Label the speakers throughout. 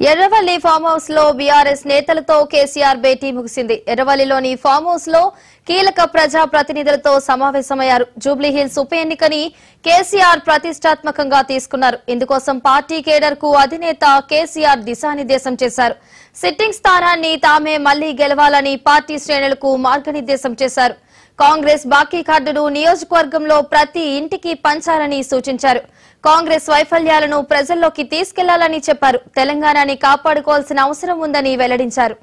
Speaker 1: Erravalli farm house లో BRS నేతలతో కేసీఆర్ భేటీ ముగిసింది. ఎర్రవల్లిలోని ఫామ్ హౌస్ లో కీలక ప్రజా ప్రతినిధులతో సమావేశమయ్యారు. జూబ్లీహిల్స్ ఉప ఎన్నికని కేసీఆర్ ప్రతిష్టాత్మకంగా తీసుకున్నారు. ఇందుకోసం పార్టీ కేడర్ కు అధినేత కేసీఆర్ దిశానిర్దేశం చేశారు. సిట్టింగ్ స్థానాన్ని తామే మళ్లీ గెలవాలని పార్టీ శ్రేణులకు మార్గనిర్దేశం చేశారు. కాంగ్రెస్ బాకీ కార్డును నియోజకవర్గంలో ప్రతి ఇంటికి పంచాలని సూచించారు. కాంగ్రెస్ వైఫల్యాలను ప్రజల్లోకి తీసుకెళ్లాలని చెప్పారు. తెలంగాణని కాపాడుకోవాల్సిన అవసరం ఉందని వెల్లడించారు.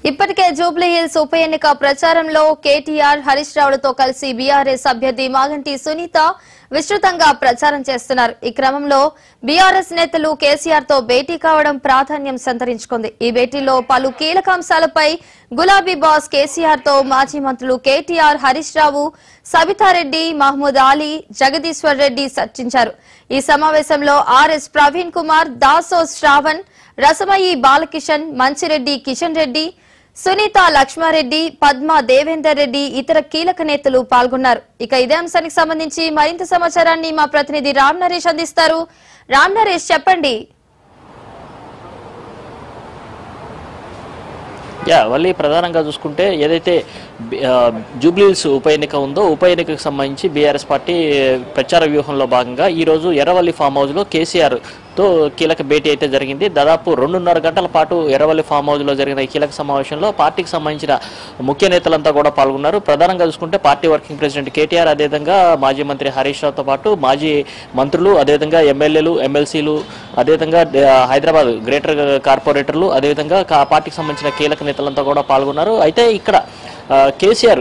Speaker 1: ఇప్పటికే జూబ్లీహిల్స్ ఉప ఎన్నిక ప్రచారంలో కేటీఆర్ హరీష్ రావులతో కలిసి బీఆర్ఎస్ అభ్యర్థి మాగంటి సునీత విస్తృతంగా ప్రచారం చేస్తున్నారు. ఈ క్రమంలో బీఆర్ఎస్ నేతలు కేసీఆర్ తో భేటీ కావడం ప్రాధాన్యం సంతరించుకుంది. ఈ భేటీలో పలు కీలక అంశాలపై గులాబీ బాస్ కేసీఆర్ తో మాజీ మంత్రులు కేటీఆర్, హరీష్ రావు, సబితారెడ్డి, మహమూద్ అలీ, జగదీశ్వర్ రెడ్డి చర్చించారు. ఈ సమావేశంలో ఆర్ఎస్ ప్రవీణ్ కుమార్, దాసో శ్రావణ్, రసమయి బాలకిషన్, మంచిరెడ్డి కిషన్ రెడ్డి, సునీత లక్ష్మారెడ్డి, పద్మ దేవేందర్ రెడ్డి, ఇతర కీలక నేతలు పాల్గొన్నారు. ఇక ఇదే అంశానికి సంబంధించి మరింత సమాచారాన్ని మా ప్రతినిధి రామ్ నరేష్ అందిస్తారు. రామ్ నరేష్, చెప్పండి.
Speaker 2: మళ్ళీ ప్రధానంగా చూసుకుంటే ఏదైతే జూబ్లీహిల్స్ ఉప ఎన్నిక ఉందో ఉప ఎన్నికకు సంబంధించి బీఆర్ఎస్ పార్టీ ప్రచార వ్యూహంలో భాగంగా ఈరోజు ఎర్రవల్లి ఫామ్ హౌస్లో కేసీఆర్ తో కీలక భేటీ అయితే జరిగింది. దాదాపు 2.5 గంటల పాటు ఎర్రవల్లి ఫామ్ హౌస్ లో జరిగిన ఈ కీలక సమావేశంలో పార్టీకి సంబంధించిన ముఖ్య నేతలంతా కూడా పాల్గొన్నారు. ప్రధానంగా చూసుకుంటే పార్టీ వర్కింగ్ ప్రెసిడెంట్ కేటీఆర్, అదేవిధంగా మాజీ మంత్రి హరీష్ రావుతో పాటు మాజీ మంత్రులు, అదేవిధంగా ఎమ్మెల్యేలు, ఎమ్మెల్సీలు, అదేవిధంగా హైదరాబాద్ గ్రేటర్ కార్పొరేటర్లు, అదేవిధంగా పార్టీకి సంబంధించిన కీలక నేతలంతా కూడా పాల్గొన్నారు. అయితే ఇక్కడ కేసీఆర్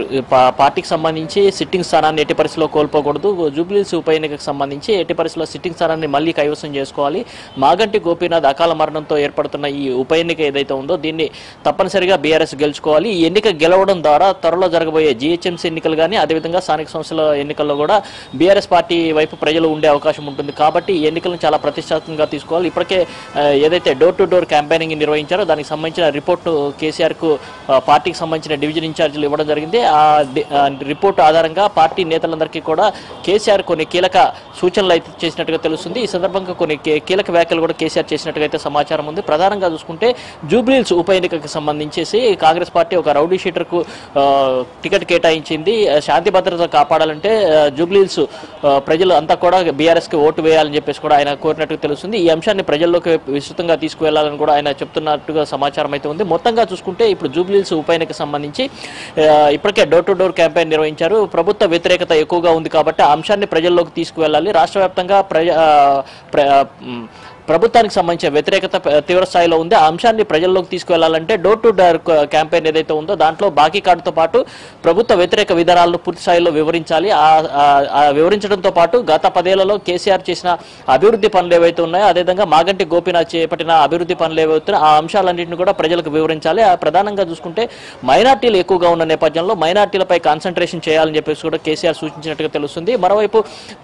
Speaker 2: పార్టీకి సంబంధించి సిట్టింగ్ స్థానాన్ని ఎట్టి పరిస్థితిలో కోల్పోకూడదు, జూబ్లీహిల్స్ ఉప ఎన్నికకు సంబంధించి ఎట్టి పరిస్థితిలో సిట్టింగ్ స్థానాన్ని మళ్లీ కైవసం చేసుకోవాలి, మాగంటి గోపీనాథ్ అకాల మరణంతో ఏర్పడుతున్న ఈ ఉప ఎన్నిక ఏదైతే ఉందో దీన్ని తప్పనిసరిగా బీఆర్ఎస్ గెలుచుకోవాలి. ఈ ఎన్నిక గెలవడం ద్వారా త్వరలో జరగబోయే జీహెచ్ఎంసీ ఎన్నికలు కానీ అదేవిధంగా స్థానిక సంస్థల ఎన్నికల్లో కూడా బీఆర్ఎస్ పార్టీ వైపు ప్రజలు ఉండే అవకాశం ఉంటుంది. కాబట్టి ఈ ఎన్నికలను చాలా ప్రతిష్టాత్మకంగా తీసుకోవాలి. ఇప్పటికే ఏదైతే డోర్ టు డోర్ క్యాంపెయినింగ్ నిర్వహించారో దానికి సంబంధించిన రిపోర్టు కేసీఆర్ కు పార్టీకి సంబంధించిన డివిజన్ ఇన్ఛార్జ్ ఇవ్వడం జరిగింది. ఆ రిపోర్టు ఆధారంగా పార్టీ నేతలందరికీ కూడా కేసీఆర్ కొన్ని కీలక సూచనలు అయితే చేసినట్టుగా తెలుస్తుంది. ఈ సందర్భంగా కొన్ని కీలక వ్యాఖ్యలు కూడా కేసీఆర్ చేసినట్టుగా అయితే సమాచారం ఉంది. ప్రధానంగా చూసుకుంటే జూబ్లీహిల్స్ ఉప ఎన్నికకు సంబంధించేసి కాంగ్రెస్ పార్టీ ఒక రౌడీ షీటర్ కు టికెట్ కేటాయించింది. శాంతి భద్రత కాపాడాలంటే జూబ్లీహిల్స్ ప్రజలు అంతా కూడా బీఆర్ఎస్ కి ఓటు వేయాలని చెప్పేసి కూడా ఆయన కోరినట్టుగా తెలుస్తుంది. ఈ అంశాన్ని ప్రజల్లోకి విస్తృతంగా తీసుకువెళ్లాలని కూడా ఆయన చెప్తున్నట్టుగా సమాచారం అయితే ఉంది. మొత్తంగా చూసుకుంటే ఇప్పుడు జూబ్లీహిల్స్ ఉప ఎన్నికకు సంబంధించి ఇప్పటికే డోర్ టు డోర్ క్యాంపెయిన్ నిర్వహించారు. ప్రభుత్వ వ్యతిరేకత ఎక్కువగా ఉంది కాబట్టి ఆ అంశాన్ని ప్రజల్లోకి తీసుకువెళ్ళాలి. రాష్ట్ర వ్యాప్తంగా ప్రభుత్వానికి సంబంధించిన వ్యతిరేకత తీవ్ర స్థాయిలో ఉంది. ఆ అంశాన్ని ప్రజల్లోకి తీసుకువెళ్లాలంటే డోర్ టు డోర్ క్యాంపెయిన్ ఏదైతే ఉందో దాంట్లో బాకీ కార్డుతో పాటు ప్రభుత్వ వ్యతిరేక విధానాలను పూర్తి స్థాయిలో వివరించాలి. వివరించడంతో పాటు గత 10 ఏళ్లలో కేసీఆర్ చేసిన అభివృద్ధి పనులు ఏవైతే ఉన్నాయో, అదేవిధంగా మాగంటి గోపీనాథ్ చేపట్టిన అభివృద్ధి పనులు ఏవైతే ఆ అంశాలన్నింటినీ కూడా ప్రజలకు వివరించాలి. ప్రధానంగా చూసుకుంటే మైనార్టీలు ఎక్కువగా ఉన్న నేపథ్యంలో మైనార్టీలపై కాన్సన్ట్రేషన్ చేయాలని చెప్పేసి కూడా కేసీఆర్ సూచించినట్టుగా తెలుస్తుంది. మరోవైపు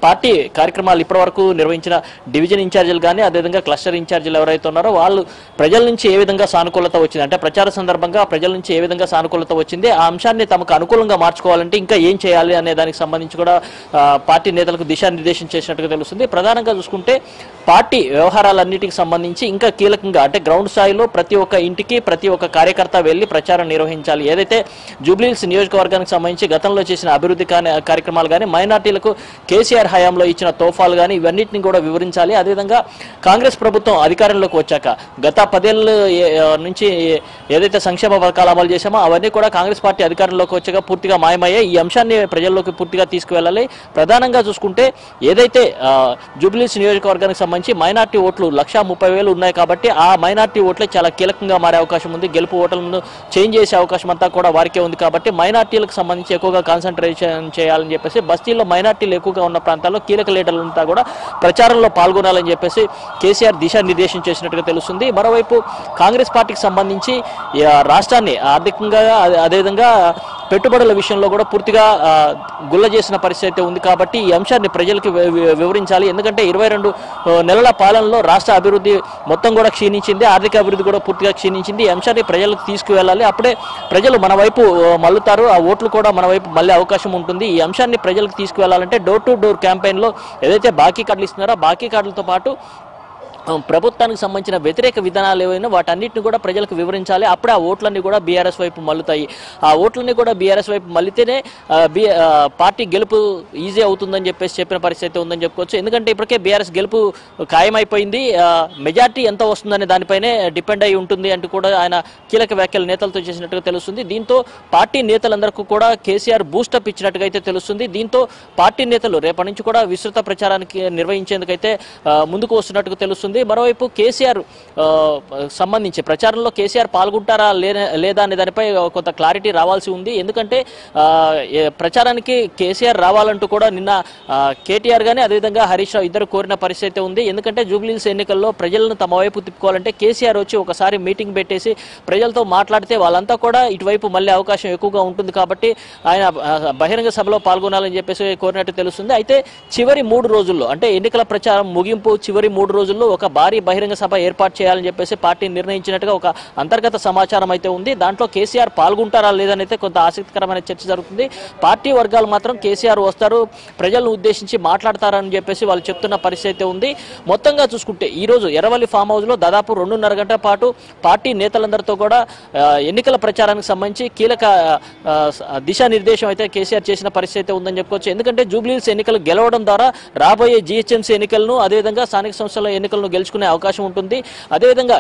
Speaker 2: పార్టీ కార్యక్రమాలు ఇప్పటివరకు నిర్వహించిన డివిజన్ ఇన్ఛార్జీలు కానీ అదేవిధంగా క్లస్టర్ ఇన్ఛార్జీలు ఎవరైతే ఉన్నారో వాళ్ళు ప్రజల నుంచి ఏ విధంగా సానుకూలత వచ్చింది, అంటే ప్రచార సందర్భంగా ప్రజల నుంచి ఏ విధంగా సానుకూలత వచ్చింది, ఆ అంశాన్ని తమకు అనుకూలంగా మార్చుకోవాలంటే ఇంకా ఏం చేయాలి అనే దానికి సంబంధించి కూడా పార్టీ నేతలకు దిశానిర్దేశం చేసినట్టుగా తెలుస్తుంది. ప్రధానంగా చూసుకుంటే పార్టీ వ్యవహారాలన్నిటికి సంబంధించి ఇంకా కీలకంగా అంటే గ్రౌండ్ స్థాయిలో ప్రతి ఒక్క ఇంటికి ప్రతి ఒక్క కార్యకర్త వెళ్లి ప్రచారం నిర్వహించాలి. ఏదైతే జూబ్లీహిల్స్ నియోజకవర్గానికి సంబంధించి గతంలో చేసిన అభివృద్ధి కార్యక్రమాలు కానీ కేసీఆర్ హయాంలో ఇచ్చిన తోఫాలు కానీ ఇవన్నిటిని కూడా వివరించాలి. అదేవిధంగా కాంగ్రెస్ ప్రభుత్వం అధికారంలోకి వచ్చాక గత 10 ఏళ్ళ నుంచి ఏదైతే సంక్షేమ పథకాలు అమలు చేశామో అవన్నీ కూడా కాంగ్రెస్ పార్టీ అధికారంలోకి వచ్చాక పూర్తిగా మాయమయ్యాయి. ఈ అంశాన్ని ప్రజల్లోకి పూర్తిగా తీసుకువెళ్ళాలి. ప్రధానంగా చూసుకుంటే ఏదైతే జూబ్లీహిల్స్ నియోజకవర్గానికి సంబంధించి మైనార్టీ ఓట్లు 130,000 ఉన్నాయి కాబట్టి ఆ మైనార్టీ ఓట్లే చాలా కీలకంగా మారే అవకాశం ఉంది. గెలుపు ఓట్లను చేంజ్ చేసే అవకాశం అంతా కూడా వారికే ఉంది కాబట్టి మైనార్టీలకు సంబంధించి ఎక్కువగా కాన్సన్ట్రేషన్ చేయాలని చెప్పేసి బస్తీల్లో మైనార్టీలు ఎక్కువగా ఉన్న ప్రాంతాల్లో కీలక లీడర్లంతా కూడా ప్రచారంలో పాల్గొనాలని చెప్పేసి కేసీఆర్ దిశానిర్దేశం చేసినట్టుగా తెలుస్తుంది. మరోవైపు కాంగ్రెస్ పార్టీకి సంబంధించి రాష్ట్రాన్ని ఆర్థికంగా అదేవిధంగా పెట్టుబడుల విషయంలో కూడా పూర్తిగా గుల్ల చేసిన పరిస్థితి ఉంది కాబట్టి ఈ అంశాన్ని ప్రజలకు వివరించాలి. ఎందుకంటే 22 నెలల పాలనలో రాష్ట్ర అభివృద్ధి మొత్తం కూడా క్షీణించింది, ఆర్థిక అభివృద్ధి కూడా పూర్తిగా క్షీణించింది. ఈ అంశాన్ని ప్రజలకు తీసుకువెళ్ళాలి. అప్పుడే ప్రజలు మన వైపు మల్లుతారు, ఆ ఓట్లు కూడా మన వైపు మళ్ళీ అవకాశం ఉంటుంది. ఈ అంశాన్ని ప్రజలకు తీసుకువెళ్ళాలంటే డోర్ టు డోర్ క్యాంపెయిన్లో ఏదైతే బాకీ కార్డులు ఇస్తున్నారో బాకీ కార్డులతో పాటు ప్రభుత్వానికి సంబంధించిన వ్యతిరేక విధానాలు ఏవైనా వాటన్నిటిని కూడా ప్రజలకు వివరించాలి. అప్పుడే ఆ ఓట్లన్నీ కూడా బీఆర్ఎస్ వైపు మల్లుతాయి. ఆ ఓట్లన్నీ కూడా బీఆర్ఎస్ వైపు మల్లితేనే పార్టీ గెలుపు ఈజీ అవుతుందని చెప్పేసి చెప్పిన పరిస్థితి ఉందని చెప్పుకోవచ్చు. ఎందుకంటే ఇప్పటికే బీఆర్ఎస్ గెలుపు ఖాయమైపోయింది. మెజార్టీ ఎంత వస్తుందనే దానిపైనే డిపెండ్ అయి ఉంటుంది అంటూ కూడా ఆయన కీలక వ్యాఖ్యలు నేతలతో చేసినట్టుగా తెలుస్తుంది. దీంతో పార్టీ నేతలందరికీ కూడా కేసీఆర్ బూస్టప్ ఇచ్చినట్టుగా అయితే తెలుస్తుంది. దీంతో పార్టీ నేతలు రేపటి నుంచి కూడా విస్తృత ప్రచారానికి నిర్వహించేందుకైతే ముందుకు వస్తున్నట్టుగా తెలుస్తుంది. మరోవైపు కేసీఆర్ సంబంధించి ప్రచారంలో కేసీఆర్ పాల్గొంటారా లేదా అనే దానిపై కొంత క్లారిటీ రావాల్సి ఉంది. ఎందుకంటే ప్రచారానికి కేసీఆర్ రావాలంటూ కూడా నిన్న కేటీఆర్ గానీ అదేవిధంగా హరీష్ రావు ఇద్దరు కోరిన పరిస్థితి ఉంది. ఎందుకంటే జూబ్లీహిల్స్ ఎన్నికల్లో ప్రజలను తమ వైపు తిప్పుకోవాలంటే కేసీఆర్ వచ్చి ఒకసారి మీటింగ్ పెట్టేసి ప్రజలతో మాట్లాడితే వాళ్ళంతా కూడా ఇటువైపు మళ్ళీ అవకాశం ఎక్కువగా ఉంటుంది కాబట్టి ఆయన బహిరంగ సభలో పాల్గొనాలని చెప్పేసి కోరినట్టు తెలుస్తుంది. అయితే చివరి 3 రోజుల్లో అంటే ఎన్నికల ప్రచారం ముగింపు చివరి 3 రోజుల్లో ఒక భారీ బహిరంగ సభ ఏర్పాటు చేయాలని చెప్పేసి పార్టీ నిర్ణయించినట్టుగా ఒక అంతర్గత సమాచారం అయితే ఉంది. దాంట్లో కేసీఆర్ పాల్గొంటారా లేదనైతే కొంత ఆసక్తికరమైన చర్చ జరుగుతుంది. పార్టీ వర్గాలు మాత్రం కేసీఆర్ వస్తారు, ప్రజలను ఉద్దేశించి మాట్లాడతారని చెప్పేసి వాళ్ళు చెప్తున్న పరిస్థితి ఉంది. మొత్తంగా చూసుకుంటే ఈ రోజు ఎర్రవల్లి ఫామ్ హౌస్ లో దాదాపు 2.5 గంటల పాటు పార్టీ నేతలందరితో కూడా ఎన్నికల ప్రచారానికి సంబంధించి కీలక దిశానిర్దేశం అయితే కేసీఆర్ చేసిన పరిస్థితి ఉందని చెప్పుకోవచ్చు. ఎందుకంటే జూబ్లీహిల్స్ ఎన్నికలు గెలవడం ద్వారా రాబోయే జీహెచ్ఎంసీ ఎన్నికలను అదేవిధంగా స్థానిక సంస్థల ఎన్నికలను గెలుచుకునే అవకాశం ఉంటుంది. అదేవిధంగా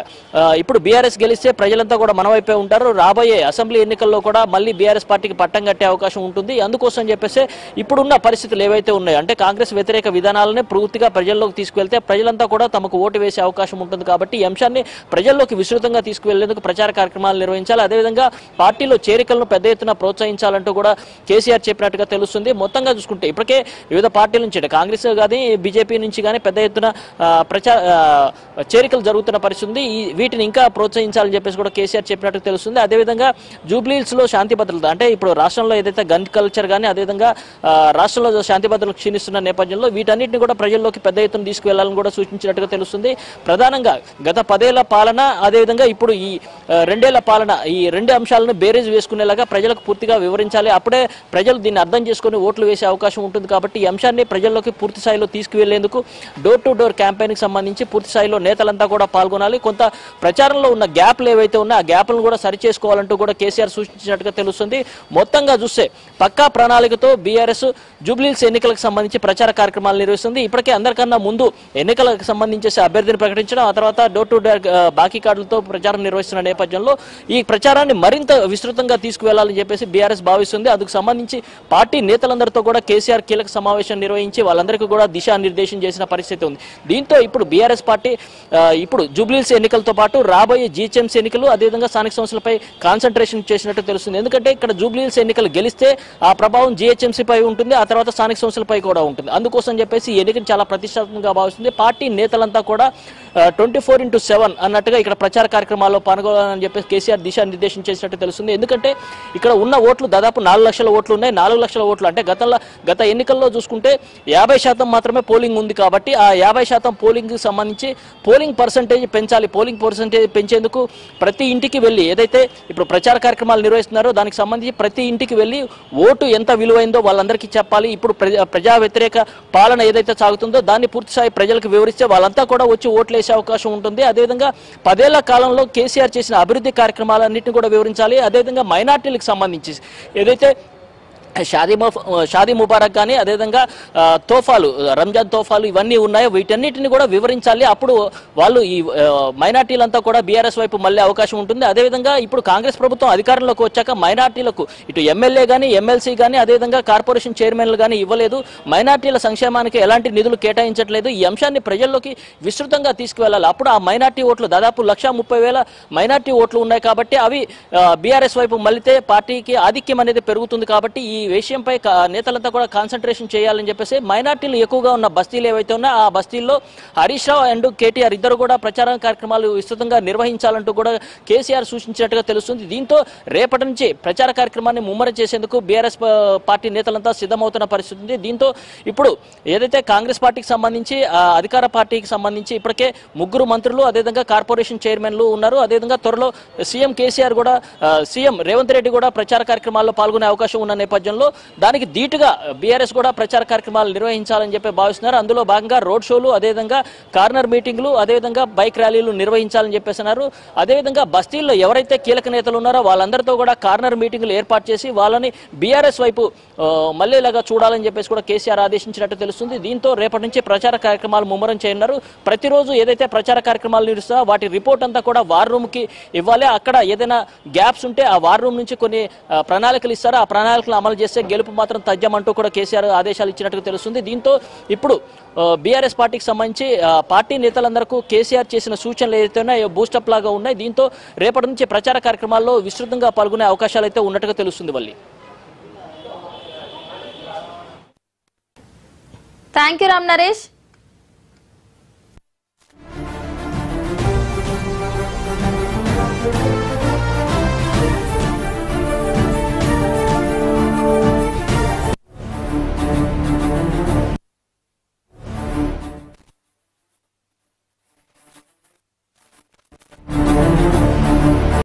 Speaker 2: ఇప్పుడు బీఆర్ఎస్ గెలిస్తే ప్రజలంతా కూడా మన వైపే ఉంటారు. రాబోయే అసెంబ్లీ ఎన్నికల్లో కూడా మళ్ళీ బీఆర్ఎస్ పార్టీకి పట్టం కట్టే అవకాశం ఉంటుంది. అందుకోసం చెప్పేసి ఇప్పుడున్న పరిస్థితులు ఏవైతే ఉన్నాయో అంటే కాంగ్రెస్ వ్యతిరేక విధానాలనే పూర్తిగా ప్రజల్లోకి తీసుకువెళ్తే ప్రజలంతా కూడా తమకు ఓటు వేసే అవకాశం ఉంటుంది కాబట్టి ఈ అంశాన్ని ప్రజల్లోకి విస్తృతంగా తీసుకువెళ్లేందుకు ప్రచార కార్యక్రమాలు నిర్వహించాలి. అదేవిధంగా పార్టీలో చేరికలను పెద్ద ఎత్తున ప్రోత్సహించాలంటూ కూడా కేసీఆర్ చెప్పినట్టుగా తెలుస్తుంది. మొత్తంగా చూసుకుంటే ఇప్పటికే వివిధ పార్టీల నుంచి కాంగ్రెస్ కానీ బీజేపీ నుంచి కానీ పెద్ద ఎత్తున చేరికలు జరుగుతున్న పరిస్థితి ఉంది. వీటిని ఇంకా ప్రోత్సహించాలని చెప్పేసి కూడా కేసీఆర్ చెప్పినట్టు తెలుస్తుంది. అదేవిధంగా జూబ్లీహిల్స్ లో శాంతి భద్రత అంటే ఇప్పుడు రాష్ట్రంలో ఏదైతే గన్ కల్చర్ కానీ అదేవిధంగా రాష్ట్రంలో శాంతి భద్రతలు క్షీణిస్తున్న నేపథ్యంలో వీటన్నిటిని కూడా ప్రజల్లోకి పెద్ద ఎత్తున తీసుకువెళ్లాలని కూడా సూచించినట్టుగా తెలుస్తుంది. ప్రధానంగా గత 10 ఏళ్ల పాలన అదేవిధంగా ఇప్పుడు ఈ 2 ఏళ్ల పాలన ఈ 2 అంశాలను బేరేజ్ వేసుకునేలాగా ప్రజలకు పూర్తిగా వివరించాలి. అప్పుడే ప్రజలు దీన్ని అర్థం చేసుకుని ఓట్లు వేసే అవకాశం ఉంటుంది కాబట్టి ఈ అంశాన్ని ప్రజల్లోకి పూర్తి స్థాయిలో తీసుకువెళ్లేందుకు డోర్ టు డోర్ క్యాంపెయిన్ కి సంబంధించి పూర్తి స్థాయిలో నేతలంతా కూడా పాల్గొనాలి. కొంత ప్రచారంలో ఉన్న గ్యాప్లు ఏవైతే ఉన్నాయో ఆ గ్యాప్లను కూడా సరి చేసుకోవాలంటూ కూడా కేసీఆర్ సూచించినట్టుగా తెలుస్తుంది. మొత్తంగా చూస్తే పక్కా ప్రణాళికతో బీఆర్ఎస్ జూబ్లీహిల్స్ ఎన్నికలకు సంబంధించి ప్రచార కార్యక్రమాలు నిర్వహిస్తుంది. ఇప్పటికే అందరికన్నా ముందు ఎన్నికలకు సంబంధించి అభ్యర్థిని ప్రకటించడం ఆ తర్వాత డోర్ టు డోర్ బాకీ కార్డులతో ప్రచారం నిర్వహిస్తున్న నేపథ్యంలో ఈ ప్రచారాన్ని మరింత విస్తృతంగా తీసుకువెళ్లాలని చెప్పేసి బీఆర్ఎస్ భావిస్తుంది. అందుకు సంబంధించి పార్టీ నేతలందరితో కూడా కేసీఆర్ కీలక సమావేశం నిర్వహించి వాళ్ళందరికీ కూడా దిశానిర్దేశం చేసిన పరిస్థితి ఉంది. దీంతో ఇప్పుడు బీఆర్ఎస్ బీఆర్ఎస్ పార్టీ ఇప్పుడు జూబ్లీహిల్స్ ఎన్నికలతో పాటు రాబోయే జీహెచ్ఎంసీ ఎన్నికలు అదేవిధంగా స్థానిక సంస్థలపై కాన్సన్ట్రేషన్ చేసినట్టు తెలుస్తుంది. ఎందుకంటే ఇక్కడ జూబ్లీహిల్స్ ఎన్నికలు గెలిస్తే ఆ ప్రభావం జీహెచ్ఎంసీ పై ఉంటుంది, ఆ తర్వాత స్థానిక సంస్థలపై కూడా ఉంటుంది. అందుకోసం చెప్పేసి ఈ ఎన్నికను చాలా ప్రతిష్టాత్మకంగా భావిస్తుంది. పార్టీ నేతలంతా కూడా 24/7 అన్నట్టుగా ఇక్కడ ప్రచార కార్యక్రమాల్లో పాల్గొనాలని చెప్పేసి కేసీఆర్ దిశానిర్దేశం చేసినట్టు తెలుస్తుంది. ఎందుకంటే ఇక్కడ ఉన్న ఓట్లు దాదాపు 4 లక్షల ఓట్లు ఉన్నాయి. 4 లక్షల ఓట్లు అంటే గత ఎన్నికల్లో చూసుకుంటే 50% మాత్రమే పోలింగ్ ఉంది. కాబట్టి ఆ 50% పోలింగ్ సంబంధించి పోలింగ్ పర్సంటేజ్ పెంచాలి. పోలింగ్ పర్సంటేజ్ పెంచేందుకు ప్రతి ఇంటికి వెళ్ళి ఏదైతే ఇప్పుడు ప్రచార కార్యక్రమాలు నిర్వహిస్తున్నారో దానికి సంబంధించి ప్రతి ఇంటికి వెళ్ళి ఓటు ఎంత విలువైందో వాళ్ళందరికీ చెప్పాలి. ఇప్పుడు ప్రజా వ్యతిరేక పాలన ఏదైతే సాగుతుందో దాన్ని పూర్తిస్థాయి ప్రజలకు వివరిస్తే వాళ్ళంతా కూడా వచ్చి ఓట్లు వేసే అవకాశం ఉంటుంది. అదేవిధంగా 10 ఏళ్ల కాలంలో కేసీఆర్ చేసిన అభివృద్ధి కార్యక్రమాలన్నింటినీ కూడా వివరించాలి. అదేవిధంగా మైనార్టీలకు సంబంధించి ఏదైతే షాదీ ముబారక్ కానీ అదేవిధంగా తోఫాలు రంజాన్ తోఫాలు ఇవన్నీ ఉన్నాయో వీటన్నిటిని కూడా వివరించాలి. అప్పుడు వాళ్ళు ఈ మైనార్టీలంతా కూడా బీఆర్ఎస్ వైపు మళ్ళీ అవకాశం ఉంటుంది. అదేవిధంగా ఇప్పుడు కాంగ్రెస్ ప్రభుత్వం అధికారంలోకి వచ్చాక మైనార్టీలకు ఇటు ఎమ్మెల్యే కానీ ఎమ్మెల్సీ కానీ అదేవిధంగా కార్పొరేషన్ చైర్మన్లు కానీ ఇవ్వలేదు. మైనార్టీల సంక్షేమానికి ఎలాంటి నిధులు కేటాయించట్లేదు. ఈ అంశాన్ని ప్రజల్లోకి విస్తృతంగా తీసుకువెళ్ళాలి. అప్పుడు ఆ మైనార్టీ ఓట్లు దాదాపు 1,30,000 మైనార్టీ ఓట్లు ఉన్నాయి. కాబట్టి అవి బీఆర్ఎస్ వైపు మళ్ళీతే పార్టీకి ఆధిక్యం అనేది పెరుగుతుంది. కాబట్టి ఈ విషయంపై నేతలంతా కూడా కాన్సన్ట్రేషన్ చేయాలని చెప్పేసి మైనార్టీలు ఎక్కువగా ఉన్న బస్తీలు ఏవైతే ఉన్నాయో ఆ బస్తీల్లో హరీష్ రావు అండ్ కేటీఆర్ ఇద్దరు కూడా ప్రచార కార్యక్రమాలు విస్తృతంగా నిర్వహించాలంటూ కూడా కేసీఆర్ సూచించినట్టుగా తెలుస్తుంది. దీంతో రేపటి నుంచి ప్రచార కార్యక్రమాన్ని ముమ్మరం చేసేందుకు బీఆర్ఎస్ పార్టీ నేతలంతా సిద్ధమవుతున్న పరిస్థితి ఉంది. దీంతో ఇప్పుడు ఏదైతే కాంగ్రెస్ పార్టీకి సంబంధించి అధికార పార్టీకి సంబంధించి ఇప్పటికే 3 మంత్రులు అదేవిధంగా కార్పొరేషన్ చైర్మన్లు ఉన్నారు. అదేవిధంగా త్వరలో సీఎం కేసీఆర్ కూడా సీఎం రేవంత్ రెడ్డి కూడా ప్రచార కార్యక్రమాల్లో పాల్గొనే అవకాశం ఉన్న నేపథ్యంలో దానికి ధీటుగా బీఆర్ఎస్ కూడా ప్రచార కార్యక్రమాలు నిర్వహించాలని చెప్పి భావిస్తున్నారు. అందులో భాగంగా రోడ్ షోలు అదేవిధంగా కార్నర్ మీటింగ్లు అదేవిధంగా బైక్ ర్యాలీలు నిర్వహించాలని చెప్పేస్తున్నారు. అదేవిధంగా బస్తీల్లో ఎవరైతే కీలక నేతలు ఉన్నారో వాళ్ళందరితో కూడా కార్నర్ మీటింగ్లు ఏర్పాటు చేసి వాళ్ళని బీఆర్ఎస్ వైపు మళ్ళీలాగా చూడాలని చెప్పేసి కూడా కేసీఆర్ ఆదేశించినట్టు తెలుస్తుంది. దీంతో రేపటి నుంచి ప్రచార కార్యక్రమాలు ముమ్మరం చేయనున్నారు. ప్రతిరోజు ఏదైతే ప్రచార కార్యక్రమాలు నిర్వహిస్తారో వాటి రిపోర్ట్ అంతా కూడా వార్ రూమ్ కి ఇవ్వాలి. అక్కడ ఏదైనా గ్యాప్స్ ఉంటే ఆ వార్ రూమ్ నుంచి కొన్ని ప్రణాళికలు ఇస్తారు. ఆ ప్రణాళికలు అమలు చేస్తే గెలుపు మాత్రం తథ్యమంటూ కూడా కేసీఆర్ ఆదేశాలు ఇచ్చినట్టుగా తెలుస్తుంది. దీంతో ఇప్పుడు బీఆర్ఎస్ పార్టీకి సంబంధించి పార్టీ నేతలందరికీ కేసీఆర్ చేసిన సూచనలు ఏదైతే ఉన్నాయో బూస్టప్ లాగా ఉన్నాయి. దీంతో రేపటి నుంచి ప్రచార కార్యక్రమాల్లో విస్తృతంగా పాల్గొనే అవకాశాలు అయితే ఉన్నట్టుగా తెలుస్తుంది. Valli
Speaker 1: thank you Ram Naresh.